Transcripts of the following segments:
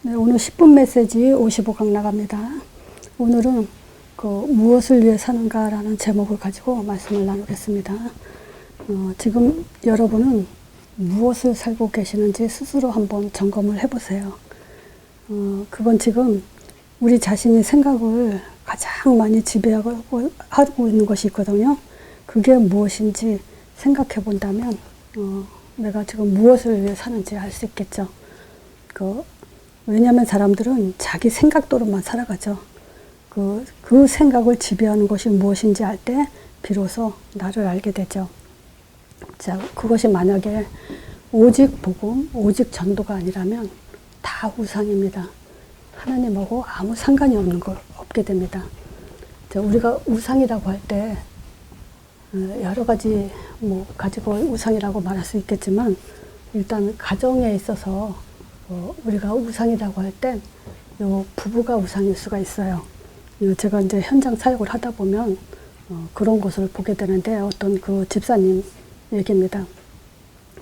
네, 오늘 10분 메시지 55강 나갑니다. 오늘은 무엇을 위해 사는가라는 제목을 가지고 말씀을 나누겠습니다. 지금 여러분은 무엇을 살고 계시는지 스스로 한번 점검을 해보세요. 그건 지금 우리 자신이 생각을 가장 많이 지배하고 하고 있는 것이 있거든요. 그게 무엇인지 생각해 본다면 내가 지금 무엇을 위해 사는지 알 수 있겠죠. 왜냐하면 사람들은 자기 생각대로만 살아가죠. 그 생각을 지배하는 것이 무엇인지 알 때 비로소 나를 알게 되죠. 자, 그것이 만약에 오직 복음, 오직 전도가 아니라면 다 우상입니다. 하나님하고 아무 상관이 없게 됩니다. 자, 우리가 우상이라고 할 때 여러 가지 가지고 우상이라고 말할 수 있겠지만 일단 가정에 있어서 우리가 우상이라고 할 땐 부부가 우상일 수가 있어요. 제가 이제 현장 사역을 하다 보면 그런 것을 보게 되는데 어떤 그 집사님 얘기입니다.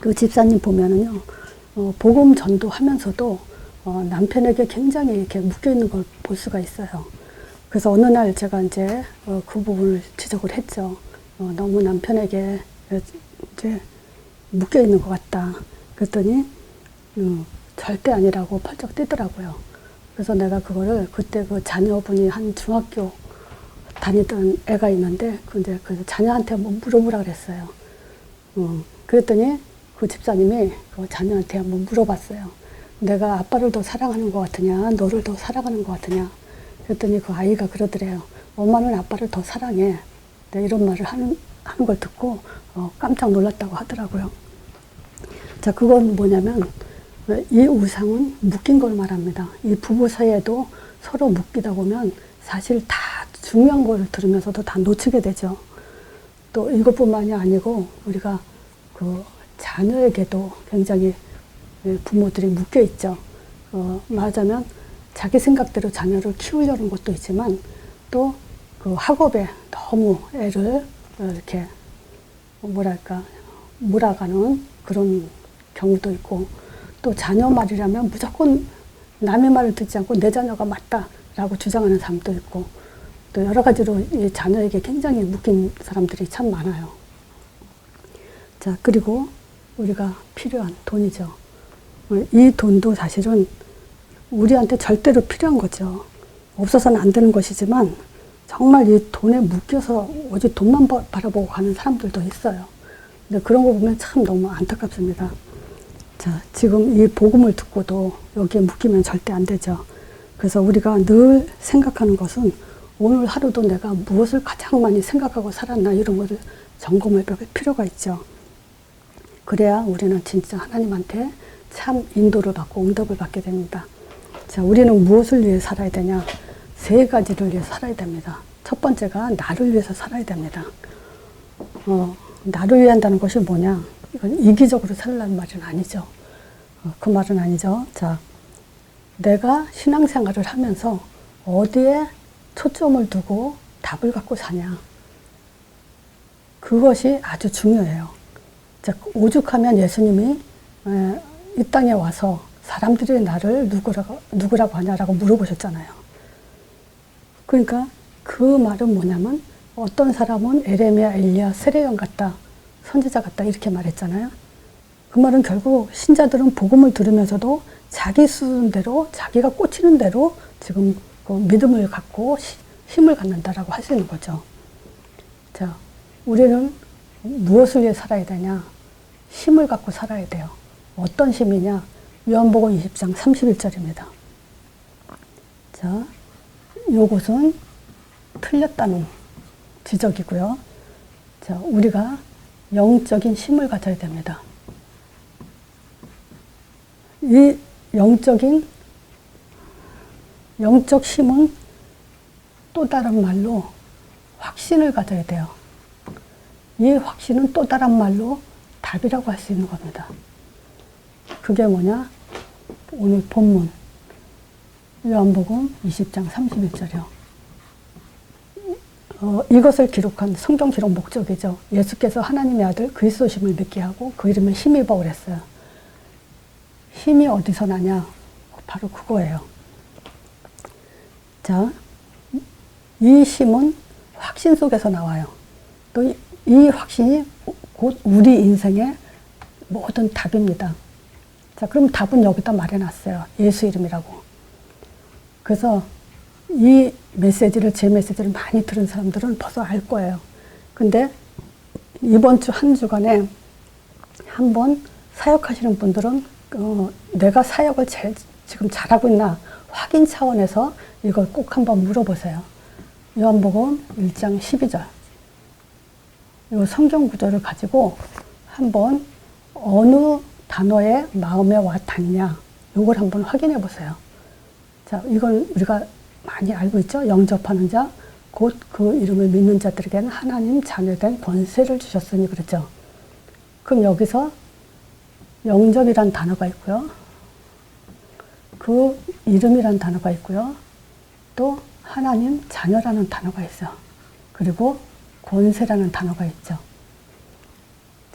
그 집사님 보면은요, 복음 전도하면서도 남편에게 굉장히 이렇게 묶여 있는 걸 볼 수가 있어요. 그래서 어느 날 제가 이제 그 부분을 지적을 했죠. 너무 남편에게 이제 묶여 있는 것 같다. 그랬더니 절대 아니라고 펄쩍 뛰더라고요. 그래서 내가 그거를 그때 그 자녀분이 한 중학교 다니던 애가 있는데 그래서 자녀한테 한번 물어보라 그랬어요. 그랬더니 그 집사님이 그 자녀한테 한번 물어봤어요. 내가 아빠를 더 사랑하는 것 같으냐, 너를 더 사랑하는 것 같으냐. 그랬더니 그 아이가 그러더래요. 엄마는 아빠를 더 사랑해. 네, 이런 말을 하는 걸 듣고 깜짝 놀랐다고 하더라고요. 자, 그건 뭐냐면 이 우상은 묶인 걸 말합니다. 이 부부 사이에도 서로 묶이다 보면 사실 다 중요한 걸 들으면서도 다 놓치게 되죠. 또 이것뿐만이 아니고 우리가 그 자녀에게도 굉장히 부모들이 묶여 있죠. 말하자면 자기 생각대로 자녀를 키우려는 것도 있지만 또 그 학업에 너무 애를 이렇게 몰아가는 그런 경우도 있고 또 자녀 말이라면 무조건 남의 말을 듣지 않고 내 자녀가 맞다라고 주장하는 사람도 있고 또 여러 가지로 이 자녀에게 굉장히 묶인 사람들이 참 많아요. 자, 그리고 우리가 필요한 돈이죠. 이 돈도 사실은 우리한테 절대로 필요한 거죠. 없어서는 안 되는 것이지만 정말 이 돈에 묶여서 오직 돈만 바라보고 가는 사람들도 있어요. 근데 그런 거 보면 참 너무 안타깝습니다. 자, 지금 이 복음을 듣고도 여기에 묶이면 절대 안 되죠. 그래서 우리가 늘 생각하는 것은 오늘 하루도 내가 무엇을 가장 많이 생각하고 살았나 이런 것을 점검해 볼 필요가 있죠. 그래야 우리는 진짜 하나님한테 참 인도를 받고 응답을 받게 됩니다. 자, 우리는 무엇을 위해 살아야 되냐? 세 가지를 위해 살아야 됩니다. 첫 번째가 나를 위해서 살아야 됩니다. 나를 위해 한다는 것이 뭐냐? 이건 이기적으로 살라는 말은 아니죠. 그 말은 아니죠. 자, 내가 신앙생활을 하면서 어디에 초점을 두고 답을 갖고 사냐? 그것이 아주 중요해요. 자, 오죽하면 예수님이 이 땅에 와서 사람들이 나를 누구라고 하냐라고 물어보셨잖아요. 그러니까 그 말은 뭐냐면 어떤 사람은 에레미야, 엘리야, 세례요한 같다, 선지자 같다 이렇게 말했잖아요. 그 말은 결국 신자들은 복음을 들으면서도 자기 수준대로 자기가 꽂히는 대로 지금 그 믿음을 갖고 힘을 갖는다라고 할 수 있는 거죠. 자, 우리는 무엇을 위해 살아야 되냐? 힘을 갖고 살아야 돼요. 어떤 힘이냐? 요한복음 20장 31절입니다. 자, 요것은 틀렸다는 지적이고요. 자, 우리가 영적인 힘을 가져야 됩니다. 이 영적 힘은 또 다른 말로 확신을 가져야 돼요. 이 확신은 또 다른 말로 답이라고 할 수 있는 겁니다. 그게 뭐냐? 오늘 본문 요한복음 20장 31절이요. 이것을 기록한 성경 기록 목적이죠. 예수께서 하나님의 아들 그리스도심을 믿게 하고 그 이름을 힘입어 그랬어요. 힘이 어디서 나냐? 바로 그거예요. 자, 이 힘은 확신 속에서 나와요. 또 이 확신이 곧 우리 인생의 모든 답입니다. 자, 그럼 답은 여기다 말해놨어요. 예수 이름이라고. 그래서 이 메시지를, 제 메시지를 많이 들은 사람들은 벌써 알 거예요. 근데 이번 주 한 주간에 한번 사역하시는 분들은 내가 사역을 지금 잘하고 있나 확인 차원에서 이걸 꼭 한번 물어보세요. 요한복음 1장 12절. 이 성경 구절을 가지고 한번 어느 단어에 마음에 와 닿냐, 이걸 한번 확인해 보세요. 자, 이걸 우리가 많이 알고 있죠? 영접하는 자, 곧 그 이름을 믿는 자들에게는 하나님 자녀된 권세를 주셨으니 그랬죠. 그럼 여기서 영접이란 단어가 있고요. 그 이름이란 단어가 있고요. 또 하나님 자녀라는 단어가 있어요. 그리고 권세라는 단어가 있죠.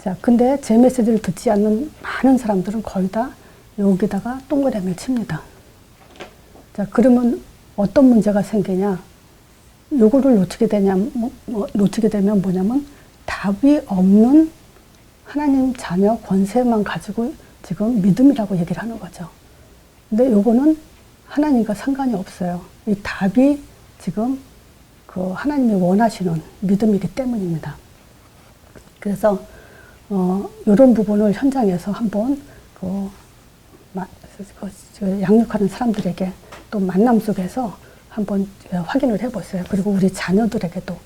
자, 근데 제 메시지를 듣지 않는 많은 사람들은 거의 다 여기다가 동그라미를 칩니다. 자, 그러면 어떤 문제가 생기냐? 요거를 놓치게 되면 뭐냐면 답이 없는 하나님 자녀 권세만 가지고 지금 믿음이라고 얘기를 하는 거죠. 근데 요거는 하나님과 상관이 없어요. 이 답이 지금 그 하나님이 원하시는 믿음이기 때문입니다. 그래서 이런 부분을 현장에서 한번 양육하는 사람들에게 또 만남 속에서 한번 확인을 해보세요. 그리고 우리 자녀들에게도.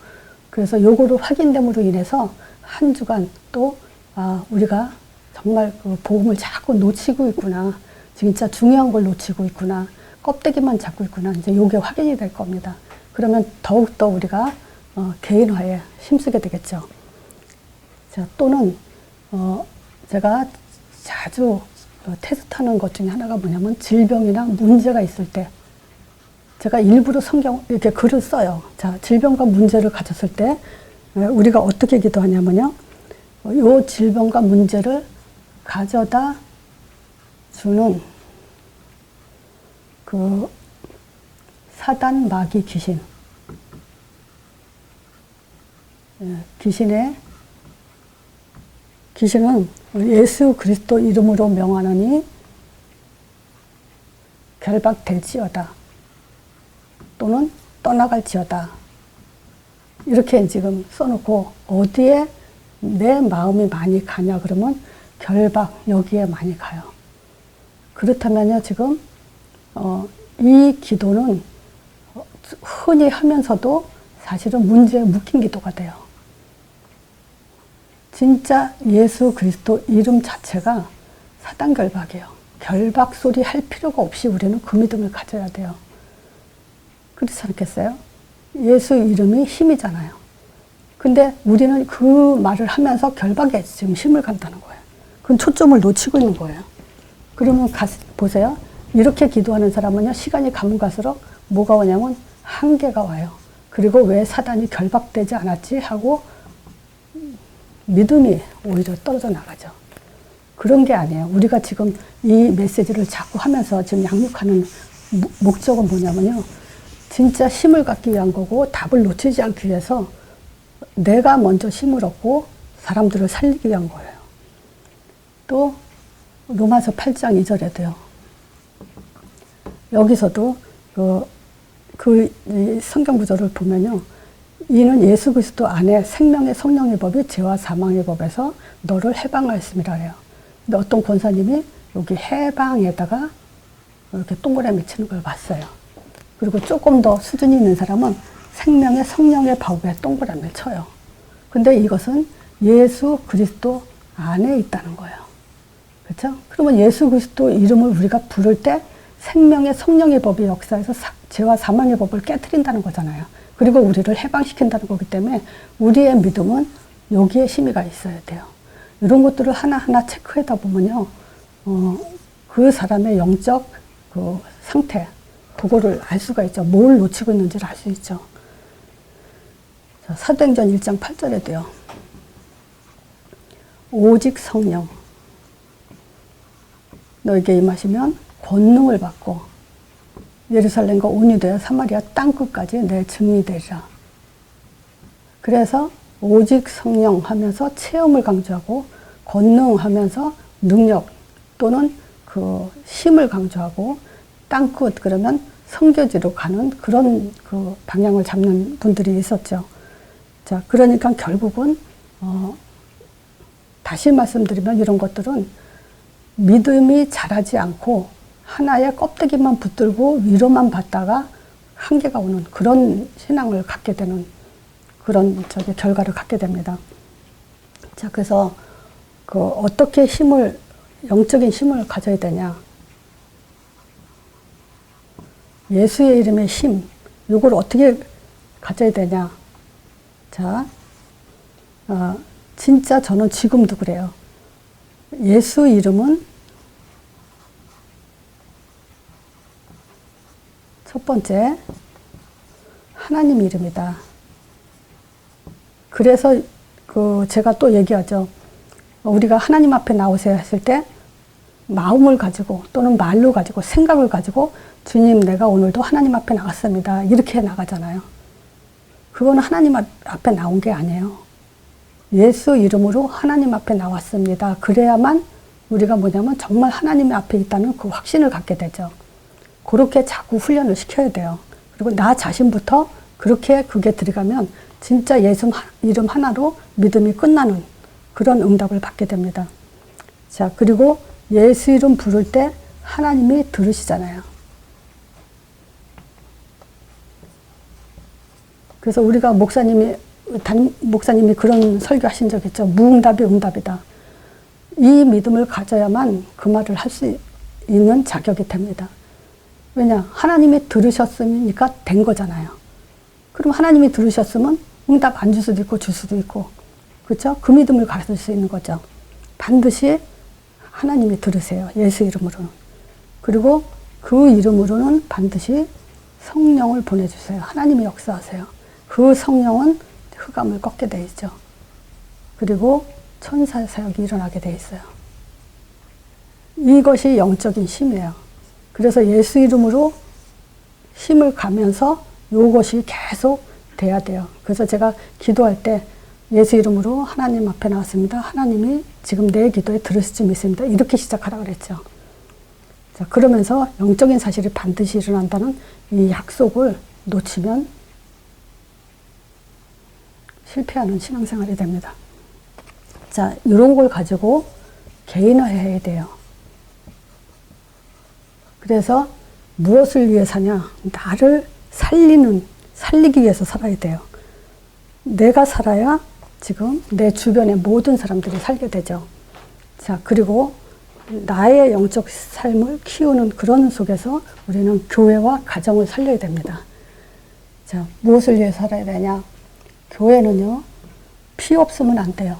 그래서 요거를 확인됨으로 인해서 한 주간 또 우리가 정말 그 복음을 자꾸 놓치고 있구나. 진짜 중요한 걸 놓치고 있구나. 껍데기만 잡고 있구나. 이제 요게 확인이 될 겁니다. 그러면 더욱더 우리가 개인화에 힘쓰게 되겠죠. 자, 또는 제가 자주 테스트하는 것 중에 하나가 뭐냐면 질병이나 문제가 있을 때 제가 일부러 성경 이렇게 글을 써요. 자, 질병과 문제를 가졌을 때 우리가 어떻게 기도하냐면요. 요 질병과 문제를 가져다 주는 그 사단 마귀 귀신, 귀신은 예수 그리스도 이름으로 명하노니 결박될지어다 또는 떠나갈지어다 이렇게 지금 써놓고 어디에 내 마음이 많이 가냐 그러면 결박 여기에 많이 가요. 그렇다면요 지금 이 기도는 흔히 하면서도 사실은 문제에 묶인 기도가 돼요. 진짜 예수 그리스도 이름 자체가 사단 결박이에요. 결박 소리 할 필요가 없이 우리는 그 믿음을 가져야 돼요. 그렇지 않겠어요? 예수 이름이 힘이잖아요. 근데 우리는 그 말을 하면서 결박에 지금 힘을 간다는 거예요. 그건 초점을 놓치고 있는 거예요. 그러면 보세요. 이렇게 기도하는 사람은요, 시간이 가면 갈수록 뭐가 오냐면 한계가 와요. 그리고 왜 사단이 결박되지 않았지 하고 믿음이 오히려 떨어져 나가죠. 그런 게 아니에요. 우리가 지금 이 메시지를 자꾸 하면서 지금 양육하는 목적은 뭐냐면요. 진짜 힘을 갖기 위한 거고 답을 놓치지 않기 위해서 내가 먼저 힘을 얻고 사람들을 살리기 위한 거예요. 또 로마서 8장 2절에도요. 여기서도 그 성경 구절을 보면요. 이는 예수 그리스도 안에 생명의 성령의 법이 죄와 사망의 법에서 너를 해방하였음이라 해요. 근데 어떤 권사님이 여기 해방에다가 이렇게 동그라미 치는 걸 봤어요. 그리고 조금 더 수준이 있는 사람은 생명의 성령의 법에 동그라미를 쳐요. 근데 이것은 예수 그리스도 안에 있다는 거예요. 그렇죠? 그러면 예수 그리스도 이름을 우리가 부를 때 생명의 성령의 법이 역사에서 죄와 사망의 법을 깨트린다는 거잖아요. 그리고 우리를 해방시킨다는 거기 때문에 우리의 믿음은 여기에 힘이가 있어야 돼요. 이런 것들을 하나하나 체크하다 보면요. 그 사람의 영적 그 상태, 그거를 알 수가 있죠. 뭘 놓치고 있는지를 알 수 있죠. 자, 사도행전 1장 8절에도요. 오직 성령 너에게 임하시면 권능을 받고 예루살렘과 온이 되어 사마리아 땅끝까지 내 증인이 되리라. 그래서 오직 성령 하면서 체험을 강조하고 권능하면서 능력 또는 그 힘을 강조하고 땅끝 그러면 성교지로 가는 그런 그 방향을 잡는 분들이 있었죠. 자, 그러니까 결국은 다시 말씀드리면 이런 것들은 믿음이 자라지 않고 하나의 껍데기만 붙들고 위로만 받다가 한계가 오는 그런 신앙을 갖게 되는 그런 결과를 갖게 됩니다. 자, 그래서 그 어떻게 영적인 힘을 가져야 되냐. 예수의 이름의 힘, 이걸 어떻게 가져야 되냐. 자, 진짜 저는 지금도 그래요. 예수 이름은 첫 번째, 하나님 이름이다. 그래서 제가 또 얘기하죠. 우리가 하나님 앞에 나오세요 했을 때 마음을 가지고 또는 말로 가지고 생각을 가지고 주님 내가 오늘도 하나님 앞에 나갔습니다. 이렇게 나가잖아요. 그거는 하나님 앞에 나온 게 아니에요. 예수 이름으로 하나님 앞에 나왔습니다. 그래야만 우리가 뭐냐면 정말 하나님 앞에 있다는 그 확신을 갖게 되죠. 그렇게 자꾸 훈련을 시켜야 돼요. 그리고 나 자신부터 그렇게 그게 들어가면 진짜 예수 이름 하나로 믿음이 끝나는 그런 응답을 받게 됩니다. 자, 그리고 예수 이름 부를 때 하나님이 들으시잖아요. 그래서 우리가 목사님이 그런 설교하신 적 있죠. 무응답이 응답이다. 이 믿음을 가져야만 그 말을 할 수 있는 자격이 됩니다. 왜냐? 하나님이 들으셨으니까 된 거잖아요. 그럼 하나님이 들으셨으면 응답 안 줄 수도 있고 줄 수도 있고, 그렇죠? 그 믿음을 가질 수 있는 거죠. 반드시 하나님이 들으세요. 예수 이름으로는. 그리고 그 이름으로는 반드시 성령을 보내주세요. 하나님이 역사하세요. 그 성령은 흑암을 꺾게 돼 있죠. 그리고 천사 사역이 일어나게 돼 있어요. 이것이 영적인 힘이에요. 그래서 예수 이름으로 힘을 가면서 이것이 계속 돼야 돼요. 그래서 제가 기도할 때 예수 이름으로 하나님 앞에 나왔습니다. 하나님이 지금 내 기도에 들으실 줄 믿습니다. 이렇게 시작하라 그랬죠. 자, 그러면서 영적인 사실이 반드시 일어난다는 이 약속을 놓치면 실패하는 신앙생활이 됩니다. 자, 이런 걸 가지고 개인화해야 돼요. 그래서 무엇을 위해 사냐? 나를 살리기 위해서 살아야 돼요. 내가 살아야 지금 내 주변의 모든 사람들이 살게 되죠. 자, 그리고 나의 영적 삶을 키우는 그런 속에서 우리는 교회와 가정을 살려야 됩니다. 자, 무엇을 위해 살아야 되냐? 교회는요, 피 없으면 안 돼요.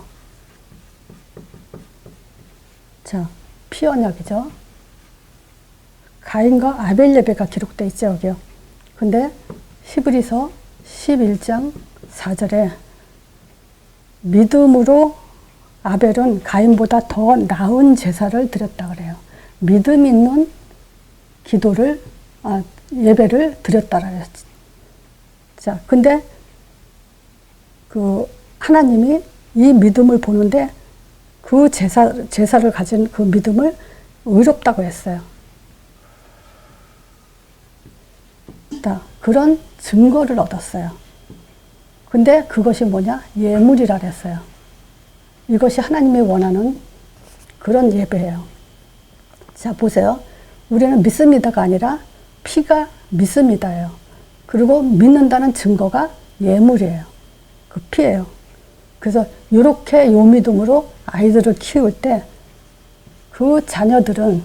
자, 피 언약이죠. 가인과 아벨 예배가 기록되어 있죠, 여기요. 근데 히브리서 11장 4절에 믿음으로 아벨은 가인보다 더 나은 제사를 드렸다 그래요. 믿음 있는 예배를 드렸다 그래요. 자, 근데 하나님이 이 믿음을 보는데 그 제사를 가진 그 믿음을 의롭다고 했어요. 그런 증거를 얻었어요. 근데 그것이 뭐냐? 예물이라 그랬어요. 이것이 하나님이 원하는 그런 예배예요. 자, 보세요. 우리는 믿습니다가 아니라 피가 믿습니다예요. 그리고 믿는다는 증거가 예물이에요. 그 피예요. 그래서 이렇게 요 믿음으로 아이들을 키울 때 그 자녀들은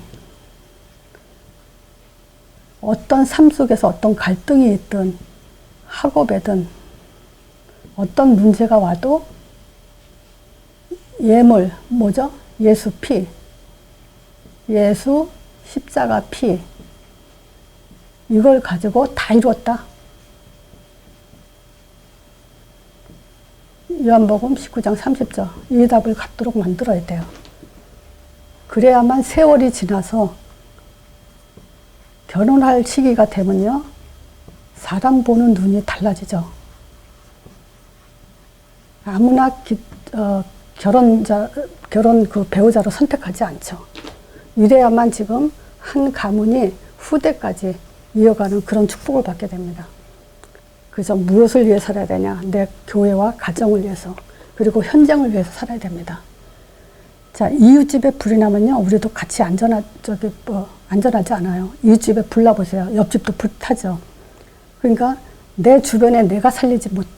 어떤 삶 속에서 어떤 갈등이 있든 학업에든 어떤 문제가 와도 예물, 뭐죠? 예수 피, 예수 십자가 피, 이걸 가지고 다 이뤘다. 요한복음 19장 30절, 이 답을 갖도록 만들어야 돼요. 그래야만 세월이 지나서 결혼할 시기가 되면요, 사람 보는 눈이 달라지죠. 아무나 결혼 그 배우자로 선택하지 않죠. 이래야만 지금 한 가문이 후대까지 이어가는 그런 축복을 받게 됩니다. 그래서 무엇을 위해 살아야 되냐? 내 교회와 가정을 위해서, 그리고 현장을 위해서 살아야 됩니다. 자, 이웃집에 불이 나면요, 우리도 같이 안전하지 않아요. 이웃집에 불 나보세요. 옆집도 불 타죠. 그러니까 내 주변에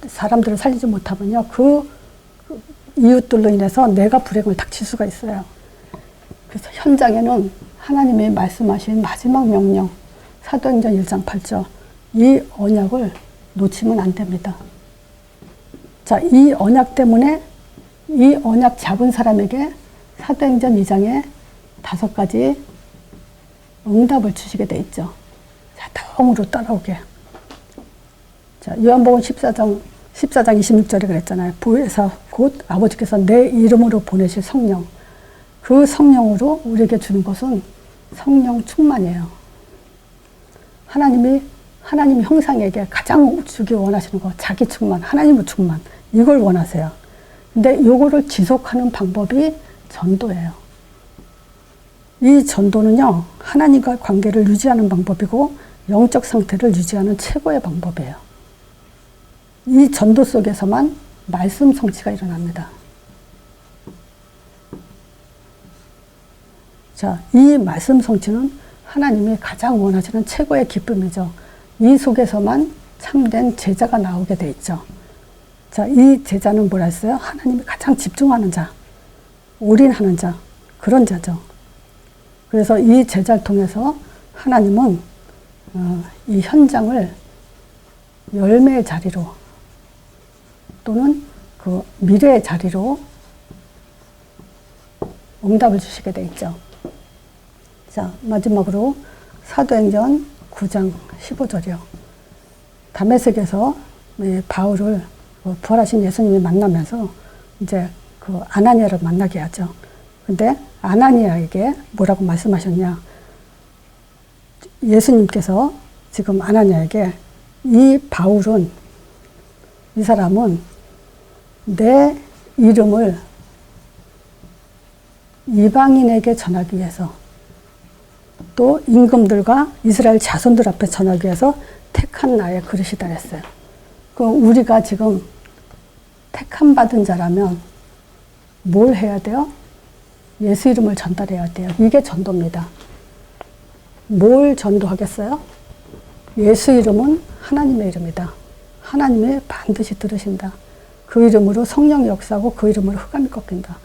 사람들을 살리지 못하면요, 그 이웃들로 인해서 내가 불행을 닥칠 수가 있어요. 그래서 현장에는 하나님이 말씀하신 마지막 명령, 사도행전 1장 8절, 이 언약을 놓치면 안 됩니다. 자, 이 언약 때문에 이 언약 잡은 사람에게 사도행전 2장에 5가지 응답을 주시게 돼 있죠. 자, 다음으로 따라오게. 자, 요한복음 14장 26절에 그랬잖아요. 부에서 곧 아버지께서 내 이름으로 보내실 성령. 그 성령으로 우리에게 주는 것은 성령 충만이에요. 하나님 형상에게 가장 주기 원하시는 거, 자기 충만, 하나님의 충만. 이걸 원하세요. 근데 요거를 지속하는 방법이 전도예요. 이 전도는요, 하나님과 관계를 유지하는 방법이고 영적 상태를 유지하는 최고의 방법이에요. 이 전도 속에서만 말씀 성취가 일어납니다. 자, 이 말씀 성취는 하나님이 가장 원하시는 최고의 기쁨이죠. 이 속에서만 참된 제자가 나오게 돼 있죠. 자, 이 제자는 뭐라 했어요? 하나님이 가장 집중하는 자, 올인하는 자, 그런 자죠. 그래서 이 제자를 통해서 하나님은 이 현장을 열매의 자리로 또는 그 미래의 자리로 응답을 주시게 돼 있죠. 자, 마지막으로 사도행전 9장 15절이요. 다메섹에서 바울을 부활하신 예수님이 만나면서 이제 그 아나니아를 만나게 하죠. 근데 아나니아에게 뭐라고 말씀하셨냐? 예수님께서 지금 아나니아에게 이 바울은, 이 사람은 내 이름을 이방인에게 전하기 위해서, 또 임금들과 이스라엘 자손들 앞에 전하기 위해서 택한 나의 그릇이다 했어요. 그럼 우리가 지금 택함 받은 자라면 뭘 해야 돼요? 예수 이름을 전달해야 돼요. 이게 전도입니다. 뭘 전도하겠어요? 예수 이름은 하나님의 이름이다. 하나님이 반드시 들으신다. 그 이름으로 성령이 역사하고 그 이름으로 흑암이 꺾인다.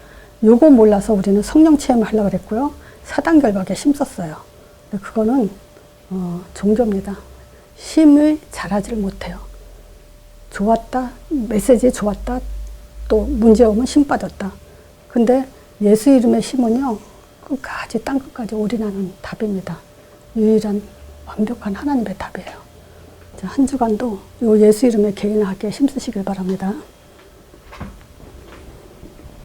요거 몰라서 우리는 성령 체험을 하려고 그랬고요. 사단결박에 힘썼어요. 근데 그거는 종교입니다. 힘이 잘하지를 못해요. 좋았다, 메시지 좋았다, 또 문제 오면 힘 빠졌다. 근데 예수 이름의 힘은요, 끝까지 땅끝까지 올인하는 답입니다. 유일한 완벽한 하나님의 답이에요. 자, 한 주간도 요 예수 이름의 개인하게 힘쓰시길 바랍니다.